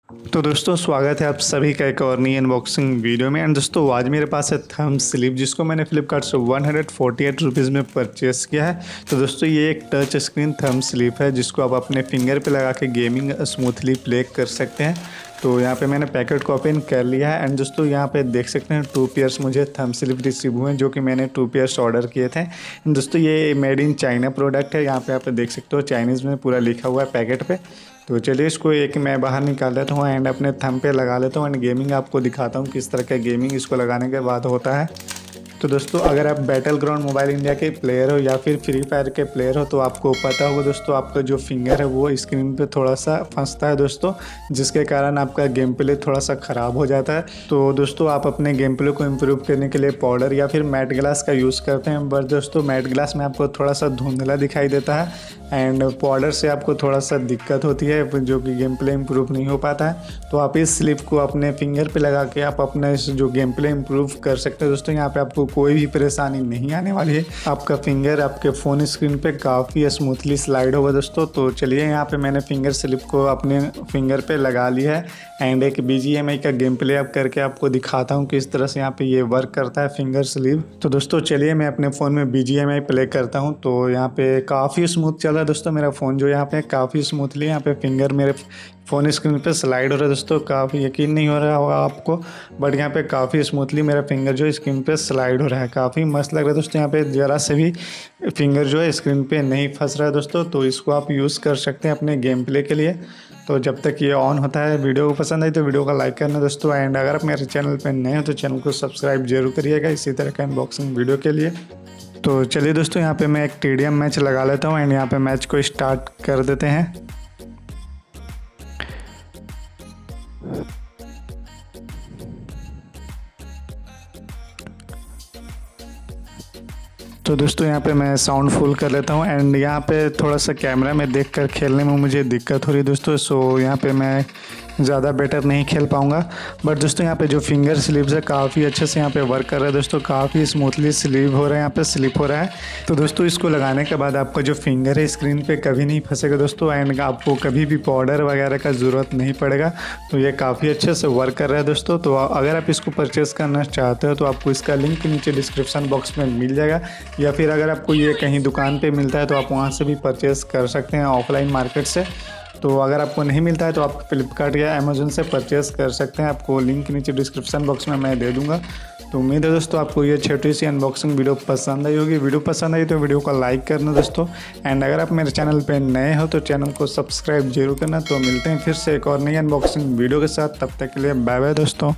तो दोस्तों स्वागत है आप सभी का एक और नई अनबॉक्सिंग वीडियो में। एंड दोस्तों आज मेरे पास है थंब स्लीव, जिसको मैंने फ्लिपकार्ट से 148 रुपीज़ में परचेस किया है। तो दोस्तों ये एक टच स्क्रीन थंब स्लीव है जिसको आप अपने फिंगर पे लगा के गेमिंग स्मूथली प्ले कर सकते हैं। तो यहाँ पे मैंने पैकेट को ओपन कर लिया है। एंड दोस्तों यहाँ पे देख सकते हैं 2 पेयर्स मुझे थंब स्लीव रिसीव हुए हैं, जो कि मैंने 2 पेयर्स ऑर्डर किए थे। एंड दोस्तों ये मेड इन चाइना प्रोडक्ट है। यहाँ पे आप देख सकते हो चाइनीज़ में पूरा लिखा हुआ है पैकेट पे। तो चलिए इसको एक मैं बाहर निकाल लेता हूँ एंड अपने थंब पे लगा लेता हूँ एंड गेमिंग आपको दिखाता हूँ किस तरह का गेमिंग इसको लगाने के बाद होता है। तो दोस्तों अगर आप बैटल ग्राउंड मोबाइल इंडिया के प्लेयर हो या फिर फ्री फायर के प्लेयर हो तो आपको पता होगा दोस्तों, आपका जो फिंगर है वो स्क्रीन पे थोड़ा सा फंसता है दोस्तों, जिसके कारण आपका गेम प्ले थोड़ा सा ख़राब हो जाता है। तो दोस्तों आप अपने गेम प्ले को इम्प्रूव करने के लिए पाउडर या फिर मैट ग्लास का यूज़ करते हैं, बट दोस्तों मैट ग्लास में आपको थोड़ा सा धुंधला दिखाई देता है एंड पाउडर से आपको थोड़ा सा दिक्कत होती है, जो कि गेम प्ले इम्प्रूव नहीं हो पाता है। तो आप इस स्लिप को अपने फिंगर पे लगा के आप अपना इस जो गेम प्ले इम्प्रूव कर सकते हैं दोस्तों। यहाँ पे आपको कोई भी परेशानी नहीं आने वाली है, आपका फिंगर आपके फ़ोन स्क्रीन पे काफ़ी स्मूथली स्लाइड होगा दोस्तों। तो चलिए यहाँ पे मैंने फिंगर स्लिप को अपने फिंगर पे लगा लिया है एंड एक BGMI का गेम प्ले आप करके आपको दिखाता हूँ किस तरह से यहाँ पे ये वर्क करता है फिंगर स्लीव। तो दोस्तों चलिए मैं अपने फ़ोन में BGMI प्ले करता हूँ। तो यहाँ पे काफ़ी स्मूथ चल रहा है दोस्तों मेरा फ़ोन, जो यहाँ पे काफ़ी स्मूथली यहाँ पे फिंगर मेरे फ़ोन स्क्रीन पे स्लाइड हो रहा है दोस्तों। काफ़ी यकीन नहीं हो रहा होगा आपको, बट यहाँ पे काफ़ी स्मूथली मेरा फिंगर जो है स्क्रीन पे स्लाइड हो रहा है, काफ़ी मस्त लग रहा है दोस्तों। यहाँ पे ज़रा से भी फिंगर जो है स्क्रीन पे नहीं फंस रहा है दोस्तों। तो इसको आप यूज़ कर सकते हैं अपने गेम प्ले के लिए। तो जब तक ये ऑन होता है, वीडियो को पसंद आई तो वीडियो को लाइक करना दोस्तों। एंड अगर आप मेरे चैनल पर नए हो तो चैनल को सब्सक्राइब जरूर करिएगा इसी तरह का अनबॉक्सिंग वीडियो के लिए। तो चलिए दोस्तों यहाँ पे मैं एक TDM मैच लगा लेता हूँ एंड यहाँ पे मैच को स्टार्ट कर देते हैं। तो दोस्तों यहाँ पे मैं साउंड फुल कर लेता हूँ एंड यहाँ पे थोड़ा सा कैमरा में देखकर खेलने में मुझे दिक्कत हो रही है दोस्तों। सो यहाँ पे मैं ज़्यादा बेटर नहीं खेल पाऊँगा, बट दोस्तों यहाँ पे जो फिंगर स्लीव्स है काफ़ी अच्छे से यहाँ पे वर्क कर रहा है दोस्तों, काफ़ी स्मूथली स्लीव हो रहा है, यहाँ पे स्लिप हो रहा है। तो दोस्तों इसको लगाने के बाद आपका जो फिंगर है स्क्रीन पे कभी नहीं फंसेगा दोस्तों एंड आपको कभी भी पाउडर वगैरह का ज़रूरत नहीं पड़ेगा। तो ये काफ़ी अच्छे से वर्क कर रहा है दोस्तों। तो अगर आप इसको परचेज़ करना चाहते हो तो आपको इसका लिंक नीचे डिस्क्रिप्शन बॉक्स में मिल जाएगा, या फिर अगर आपको ये कहीं दुकान पे मिलता है तो आप वहाँ से भी परचेज़ कर सकते हैं ऑफलाइन मार्केट से। तो अगर आपको नहीं मिलता है तो आप फ्लिपकार्ट या अमेज़न से परचेज़ कर सकते हैं, आपको लिंक नीचे डिस्क्रिप्शन बॉक्स में मैं दे दूँगा। तो उम्मीद है दोस्तों आपको ये छोटी सी अनबॉक्सिंग वीडियो पसंद आई होगी। वीडियो पसंद आई तो वीडियो को लाइक करना दोस्तों। एंड अगर आप मेरे चैनल पे नए हो तो चैनल को सब्सक्राइब जरूर करना। तो मिलते हैं फिर से एक और नई अनबॉक्सिंग वीडियो के साथ, तब तक के लिए बाय बाय दोस्तों।